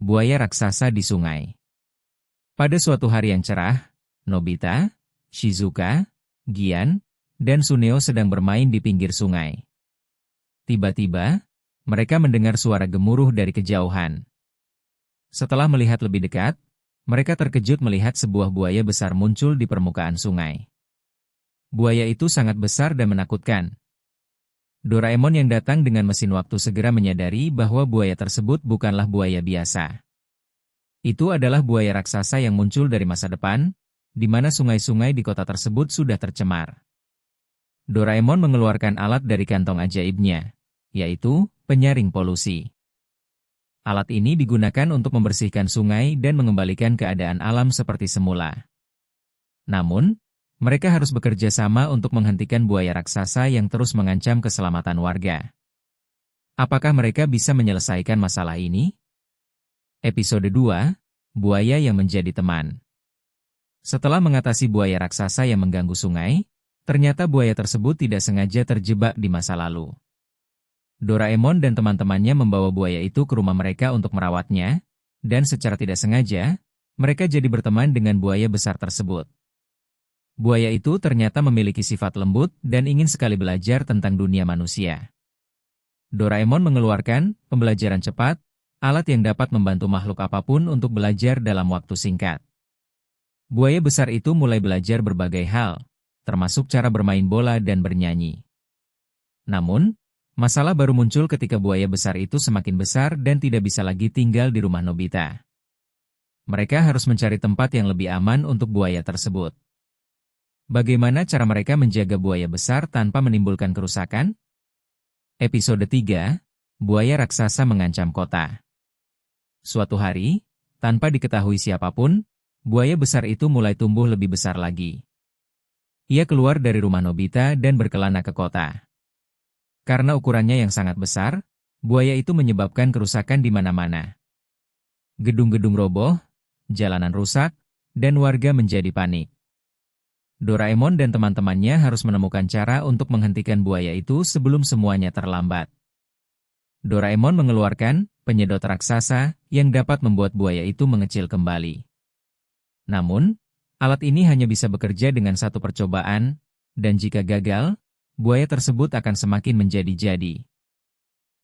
Buaya raksasa di sungai. Pada suatu hari yang cerah, Nobita, Shizuka, Gian, dan Suneo sedang bermain di pinggir sungai. Tiba-tiba, mereka mendengar suara gemuruh dari kejauhan. Setelah melihat lebih dekat, mereka terkejut melihat sebuah buaya besar muncul di permukaan sungai. Buaya itu sangat besar dan menakutkan. Doraemon yang datang dengan mesin waktu segera menyadari bahwa buaya tersebut bukanlah buaya biasa. Itu adalah buaya raksasa yang muncul dari masa depan, di mana sungai-sungai di kota tersebut sudah tercemar. Doraemon mengeluarkan alat dari kantong ajaibnya, yaitu penyaring polusi. Alat ini digunakan untuk membersihkan sungai dan mengembalikan keadaan alam seperti semula. Namun, mereka harus bekerja sama untuk menghentikan buaya raksasa yang terus mengancam keselamatan warga. Apakah mereka bisa menyelesaikan masalah ini? Episode 2, Buaya yang Menjadi Teman. Setelah mengatasi buaya raksasa yang mengganggu sungai, ternyata buaya tersebut tidak sengaja terjebak di masa lalu. Doraemon dan teman-temannya membawa buaya itu ke rumah mereka untuk merawatnya, dan secara tidak sengaja, mereka jadi berteman dengan buaya besar tersebut. Buaya itu ternyata memiliki sifat lembut dan ingin sekali belajar tentang dunia manusia. Doraemon mengeluarkan pembelajaran cepat, alat yang dapat membantu makhluk apapun untuk belajar dalam waktu singkat. Buaya besar itu mulai belajar berbagai hal, termasuk cara bermain bola dan bernyanyi. Namun, masalah baru muncul ketika buaya besar itu semakin besar dan tidak bisa lagi tinggal di rumah Nobita. Mereka harus mencari tempat yang lebih aman untuk buaya tersebut. Bagaimana cara mereka menjaga buaya besar tanpa menimbulkan kerusakan? Episode 3, Buaya Raksasa Mengancam Kota. Suatu hari, tanpa diketahui siapapun, buaya besar itu mulai tumbuh lebih besar lagi. Ia keluar dari rumah Nobita dan berkelana ke kota. Karena ukurannya yang sangat besar, buaya itu menyebabkan kerusakan di mana-mana. Gedung-gedung roboh, jalanan rusak, dan warga menjadi panik. Doraemon dan teman-temannya harus menemukan cara untuk menghentikan buaya itu sebelum semuanya terlambat. Doraemon mengeluarkan penyedot raksasa yang dapat membuat buaya itu mengecil kembali. Namun, alat ini hanya bisa bekerja dengan satu percobaan, dan jika gagal, buaya tersebut akan semakin menjadi-jadi.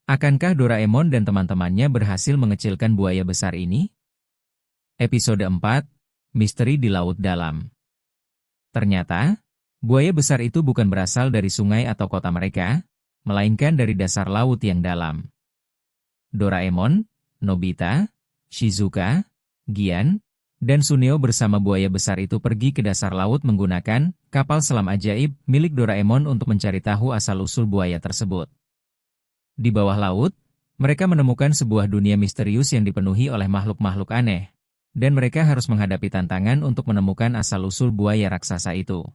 Akankah Doraemon dan teman-temannya berhasil mengecilkan buaya besar ini? Episode 4, Misteri di Laut Dalam. Ternyata, buaya besar itu bukan berasal dari sungai atau kota mereka, melainkan dari dasar laut yang dalam. Doraemon, Nobita, Shizuka, Gian, dan Suneo bersama buaya besar itu pergi ke dasar laut menggunakan kapal selam ajaib milik Doraemon untuk mencari tahu asal-usul buaya tersebut. Di bawah laut, mereka menemukan sebuah dunia misterius yang dipenuhi oleh makhluk-makhluk aneh, dan mereka harus menghadapi tantangan untuk menemukan asal-usul buaya raksasa itu.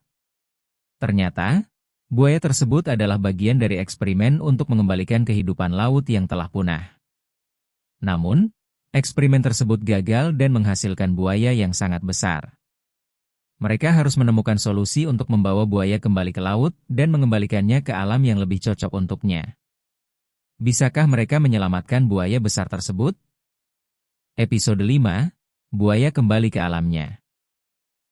Ternyata, buaya tersebut adalah bagian dari eksperimen untuk mengembalikan kehidupan laut yang telah punah. Namun, eksperimen tersebut gagal dan menghasilkan buaya yang sangat besar. Mereka harus menemukan solusi untuk membawa buaya kembali ke laut dan mengembalikannya ke alam yang lebih cocok untuknya. Bisakah mereka menyelamatkan buaya besar tersebut? Episode 5, Buaya Kembali ke Alamnya.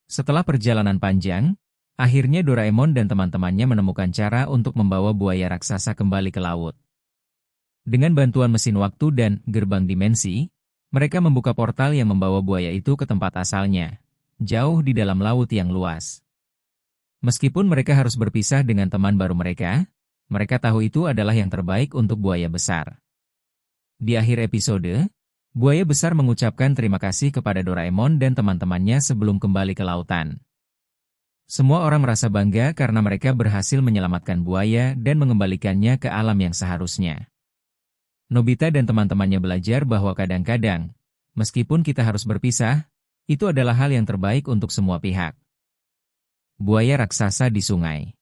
Setelah perjalanan panjang, akhirnya Doraemon dan teman-temannya menemukan cara untuk membawa buaya raksasa kembali ke laut. Dengan bantuan mesin waktu dan gerbang dimensi, mereka membuka portal yang membawa buaya itu ke tempat asalnya, jauh di dalam laut yang luas. Meskipun mereka harus berpisah dengan teman baru mereka tahu itu adalah yang terbaik untuk buaya besar. Di akhir episode, buaya besar mengucapkan terima kasih kepada Doraemon dan teman-temannya sebelum kembali ke lautan. Semua orang merasa bangga karena mereka berhasil menyelamatkan buaya dan mengembalikannya ke alam yang seharusnya. Nobita dan teman-temannya belajar bahwa kadang-kadang, meskipun kita harus berpisah, itu adalah hal yang terbaik untuk semua pihak. Buaya raksasa di sungai.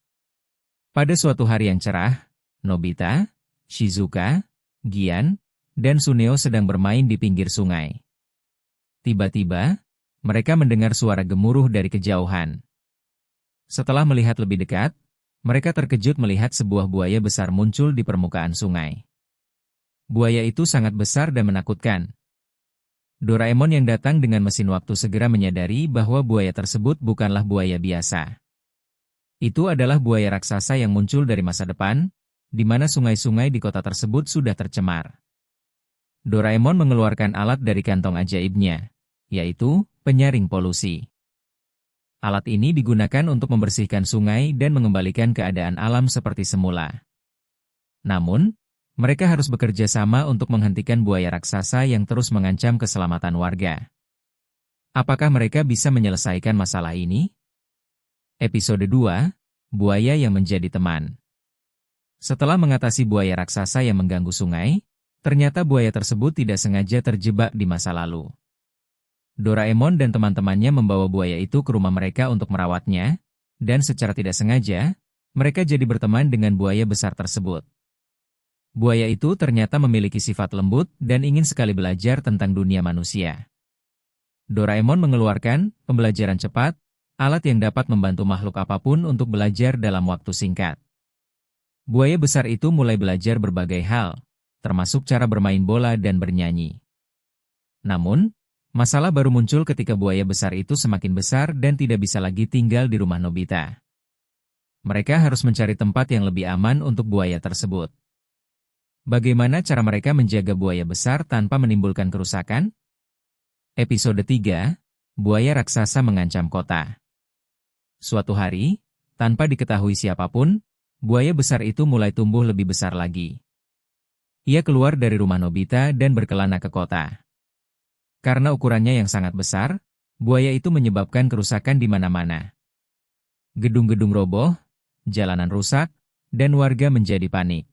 Pada suatu hari yang cerah, Nobita, Shizuka, Gian, dan Suneo sedang bermain di pinggir sungai. Tiba-tiba, mereka mendengar suara gemuruh dari kejauhan. Setelah melihat lebih dekat, mereka terkejut melihat sebuah buaya besar muncul di permukaan sungai. Buaya itu sangat besar dan menakutkan. Doraemon yang datang dengan mesin waktu segera menyadari bahwa buaya tersebut bukanlah buaya biasa. Itu adalah buaya raksasa yang muncul dari masa depan, di mana sungai-sungai di kota tersebut sudah tercemar. Doraemon mengeluarkan alat dari kantong ajaibnya, yaitu penyaring polusi. Alat ini digunakan untuk membersihkan sungai dan mengembalikan keadaan alam seperti semula. Namun, mereka harus bekerja sama untuk menghentikan buaya raksasa yang terus mengancam keselamatan warga. Apakah mereka bisa menyelesaikan masalah ini? Episode 2, Buaya yang Menjadi Teman. Setelah mengatasi buaya raksasa yang mengganggu sungai, ternyata buaya tersebut tidak sengaja terjebak di masa lalu. Doraemon dan teman-temannya membawa buaya itu ke rumah mereka untuk merawatnya, dan secara tidak sengaja, mereka jadi berteman dengan buaya besar tersebut. Buaya itu ternyata memiliki sifat lembut dan ingin sekali belajar tentang dunia manusia. Doraemon mengeluarkan pembelajaran cepat, alat yang dapat membantu makhluk apapun untuk belajar dalam waktu singkat. Buaya besar itu mulai belajar berbagai hal, termasuk cara bermain bola dan bernyanyi. Namun, masalah baru muncul ketika buaya besar itu semakin besar dan tidak bisa lagi tinggal di rumah Nobita. Mereka harus mencari tempat yang lebih aman untuk buaya tersebut. Bagaimana cara mereka menjaga buaya besar tanpa menimbulkan kerusakan? Episode 3, Buaya Raksasa Mengancam Kota. Suatu hari, tanpa diketahui siapapun, buaya besar itu mulai tumbuh lebih besar lagi. Ia keluar dari rumah Nobita dan berkelana ke kota. Karena ukurannya yang sangat besar, buaya itu menyebabkan kerusakan di mana-mana. Gedung-gedung roboh, jalanan rusak, dan warga menjadi panik.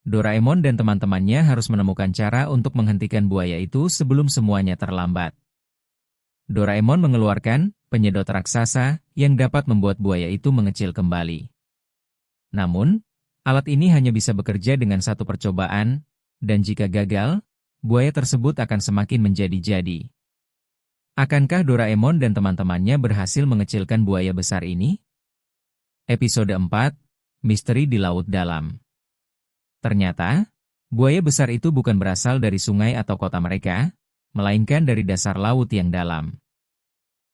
Doraemon dan teman-temannya harus menemukan cara untuk menghentikan buaya itu sebelum semuanya terlambat. Doraemon mengeluarkan penyedot raksasa yang dapat membuat buaya itu mengecil kembali. Namun, alat ini hanya bisa bekerja dengan satu percobaan, dan jika gagal, buaya tersebut akan semakin menjadi-jadi. Akankah Doraemon dan teman-temannya berhasil mengecilkan buaya besar ini? Episode 4, Misteri di Laut Dalam. Ternyata, buaya besar itu bukan berasal dari sungai atau kota mereka, melainkan dari dasar laut yang dalam.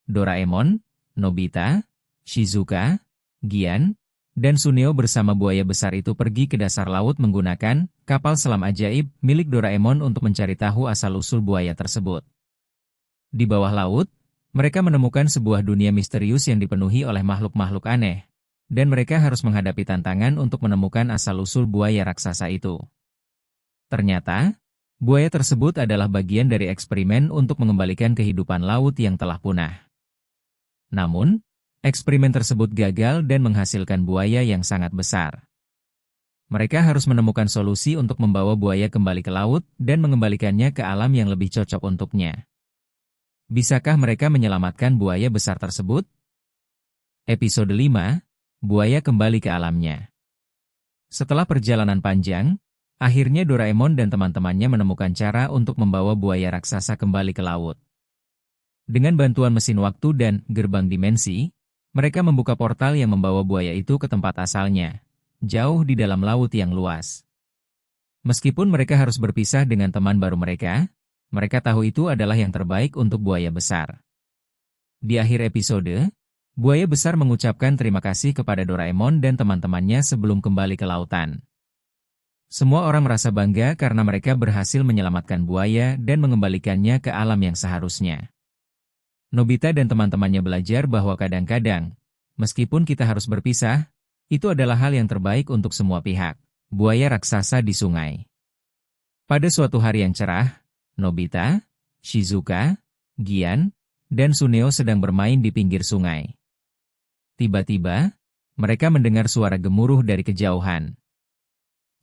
Doraemon, Nobita, Shizuka, Gian, dan Suneo bersama buaya besar itu pergi ke dasar laut menggunakan kapal selam ajaib milik Doraemon untuk mencari tahu asal-usul buaya tersebut. Di bawah laut, mereka menemukan sebuah dunia misterius yang dipenuhi oleh makhluk-makhluk aneh, dan mereka harus menghadapi tantangan untuk menemukan asal-usul buaya raksasa itu. Ternyata, buaya tersebut adalah bagian dari eksperimen untuk mengembalikan kehidupan laut yang telah punah. Namun, eksperimen tersebut gagal dan menghasilkan buaya yang sangat besar. Mereka harus menemukan solusi untuk membawa buaya kembali ke laut dan mengembalikannya ke alam yang lebih cocok untuknya. Bisakah mereka menyelamatkan buaya besar tersebut? Episode 5, Buaya Kembali ke Alamnya. Setelah perjalanan panjang, akhirnya Doraemon dan teman-temannya menemukan cara untuk membawa buaya raksasa kembali ke laut. Dengan bantuan mesin waktu dan gerbang dimensi, mereka membuka portal yang membawa buaya itu ke tempat asalnya, jauh di dalam laut yang luas. Meskipun mereka harus berpisah dengan teman baru mereka tahu itu adalah yang terbaik untuk buaya besar. Di akhir episode, buaya besar mengucapkan terima kasih kepada Doraemon dan teman-temannya sebelum kembali ke lautan. Semua orang merasa bangga karena mereka berhasil menyelamatkan buaya dan mengembalikannya ke alam yang seharusnya. Nobita dan teman-temannya belajar bahwa kadang-kadang, meskipun kita harus berpisah, itu adalah hal yang terbaik untuk semua pihak. Buaya raksasa di sungai. Pada suatu hari yang cerah, Nobita, Shizuka, Gian, dan Suneo sedang bermain di pinggir sungai. Tiba-tiba, mereka mendengar suara gemuruh dari kejauhan.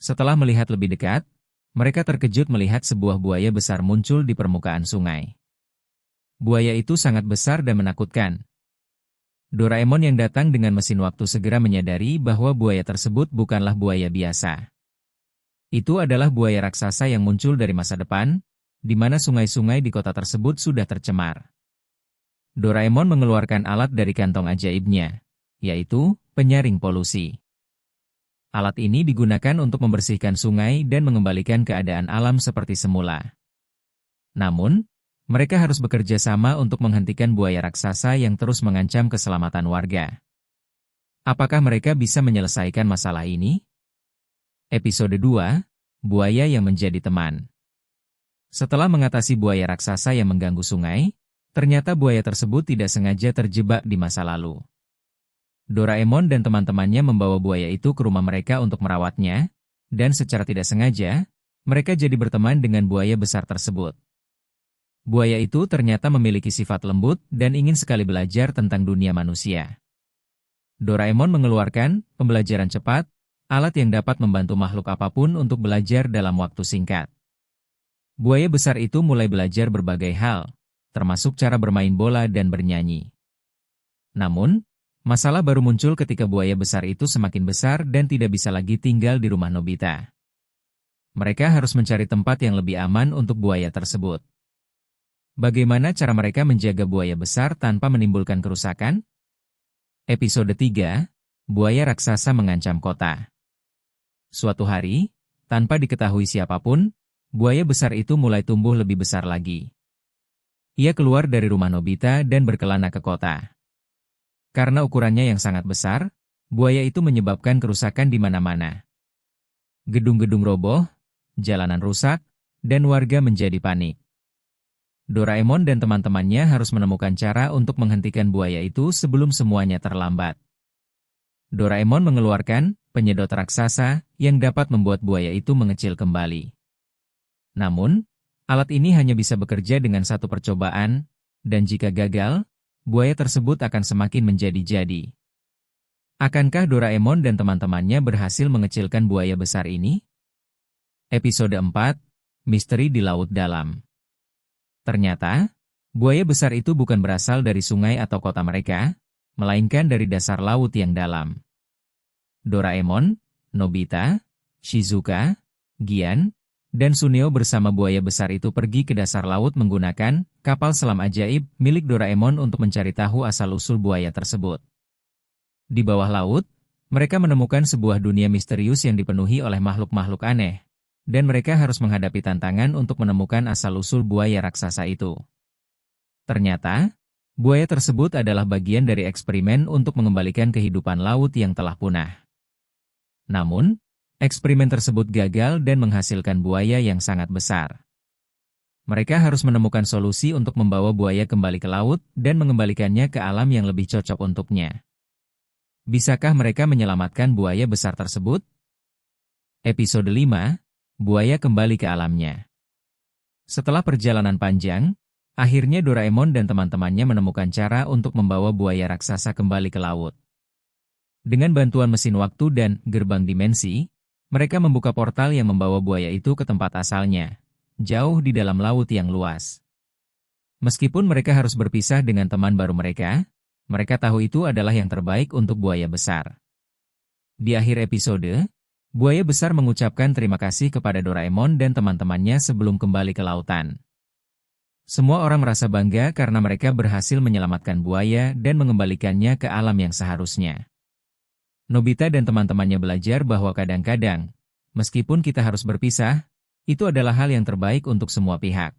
Setelah melihat lebih dekat, mereka terkejut melihat sebuah buaya besar muncul di permukaan sungai. Buaya itu sangat besar dan menakutkan. Doraemon yang datang dengan mesin waktu segera menyadari bahwa buaya tersebut bukanlah buaya biasa. Itu adalah buaya raksasa yang muncul dari masa depan, di mana sungai-sungai di kota tersebut sudah tercemar. Doraemon mengeluarkan alat dari kantong ajaibnya, yaitu penyaring polusi. Alat ini digunakan untuk membersihkan sungai dan mengembalikan keadaan alam seperti semula. Namun, Mereka harus bekerja sama untuk menghentikan buaya raksasa yang terus mengancam keselamatan warga. Apakah mereka bisa menyelesaikan masalah ini? Episode 2, Buaya yang Menjadi Teman. Setelah mengatasi buaya raksasa yang mengganggu sungai, ternyata buaya tersebut tidak sengaja terjebak di masa lalu. Doraemon dan teman-temannya membawa buaya itu ke rumah mereka untuk merawatnya, dan secara tidak sengaja, mereka jadi berteman dengan buaya besar tersebut. Buaya itu ternyata memiliki sifat lembut dan ingin sekali belajar tentang dunia manusia. Doraemon mengeluarkan pembelajaran cepat, alat yang dapat membantu makhluk apapun untuk belajar dalam waktu singkat. Buaya besar itu mulai belajar berbagai hal, termasuk cara bermain bola dan bernyanyi. Namun, masalah baru muncul ketika buaya besar itu semakin besar dan tidak bisa lagi tinggal di rumah Nobita. Mereka harus mencari tempat yang lebih aman untuk buaya tersebut. Bagaimana cara mereka menjaga buaya besar tanpa menimbulkan kerusakan? Episode 3, Buaya Raksasa Mengancam Kota. Suatu hari, tanpa diketahui siapapun, buaya besar itu mulai tumbuh lebih besar lagi. Ia keluar dari rumah Nobita dan berkelana ke kota. Karena ukurannya yang sangat besar, buaya itu menyebabkan kerusakan di mana-mana. Gedung-gedung roboh, jalanan rusak, dan warga menjadi panik. Doraemon dan teman-temannya harus menemukan cara untuk menghentikan buaya itu sebelum semuanya terlambat. Doraemon mengeluarkan penyedot raksasa yang dapat membuat buaya itu mengecil kembali. Namun, alat ini hanya bisa bekerja dengan satu percobaan, dan jika gagal, buaya tersebut akan semakin menjadi-jadi. Akankah Doraemon dan teman-temannya berhasil mengecilkan buaya besar ini? Episode 4, Misteri di Laut Dalam. Ternyata, buaya besar itu bukan berasal dari sungai atau kota mereka, melainkan dari dasar laut yang dalam. Doraemon, Nobita, Shizuka, Gian, dan Suneo bersama buaya besar itu pergi ke dasar laut menggunakan kapal selam ajaib milik Doraemon untuk mencari tahu asal-usul buaya tersebut. Di bawah laut, mereka menemukan sebuah dunia misterius yang dipenuhi oleh makhluk-makhluk aneh, dan mereka harus menghadapi tantangan untuk menemukan asal-usul buaya raksasa itu. Ternyata, buaya tersebut adalah bagian dari eksperimen untuk mengembalikan kehidupan laut yang telah punah. Namun, eksperimen tersebut gagal dan menghasilkan buaya yang sangat besar. Mereka harus menemukan solusi untuk membawa buaya kembali ke laut dan mengembalikannya ke alam yang lebih cocok untuknya. Bisakah mereka menyelamatkan buaya besar tersebut? Episode 5, Buaya Kembali ke Alamnya. Setelah perjalanan panjang, akhirnya Doraemon dan teman-temannya menemukan cara untuk membawa buaya raksasa kembali ke laut. Dengan bantuan mesin waktu dan gerbang dimensi, mereka membuka portal yang membawa buaya itu ke tempat asalnya, jauh di dalam laut yang luas. Meskipun mereka harus berpisah dengan teman baru mereka tahu itu adalah yang terbaik untuk buaya besar. Di akhir episode, buaya besar mengucapkan terima kasih kepada Doraemon dan teman-temannya sebelum kembali ke lautan. Semua orang merasa bangga karena mereka berhasil menyelamatkan buaya dan mengembalikannya ke alam yang seharusnya. Nobita dan teman-temannya belajar bahwa kadang-kadang, meskipun kita harus berpisah, itu adalah hal yang terbaik untuk semua pihak.